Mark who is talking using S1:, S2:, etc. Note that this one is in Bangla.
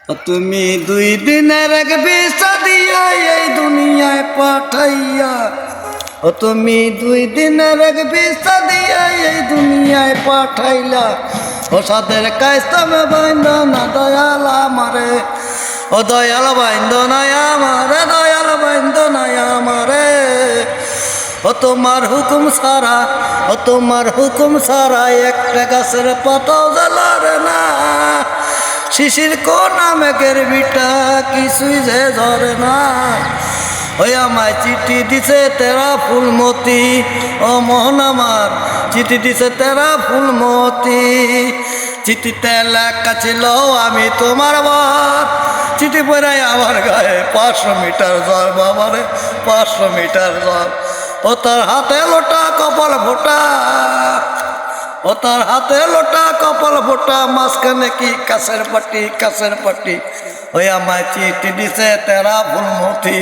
S1: তুমি 2 দিনের এক ভিসা দিয়া এই দুনিয়ায় পাঠাইয়া, তুমি 2 দিনের এক ভিসা দিয়া এই দুনিয়ায় পাঠাইলা। ও সাদের কাইস্তামে বাইন্দ না দয়াল আমারে, ও দয়াল বাইন্দ নাই আমারে, দয়াল বাইন্দ নাই আমারে। ও তোমার হুকুম সারা, ও তোমার হুকুম সারা একটা গাছের পাতাও জ্বালারে না। শিশির কোনা মেঘের বিটা কিছুই যে ধরে না। ওই আমায় চিঠি দিছে তেরা ফুলমতি, ও মোহন আমার চিঠি দিছে তেরা ফুলমতি। চিঠিতে লেখা ছিল আমি তোমার বর, চিঠি পড়ে আমার গায়ে 500 মিটার জ্বর, বাবারে 500 মিটার জ্বর। ও তার হাতে লোটা কপাল ফোটা, ও তার হাতে লোটা কপাল ফোটা, মাঝখানে কি কাছের পাটি, কাছের পাটি। ওই আমায় চিঠি দিছে তেরা ফুলমতি।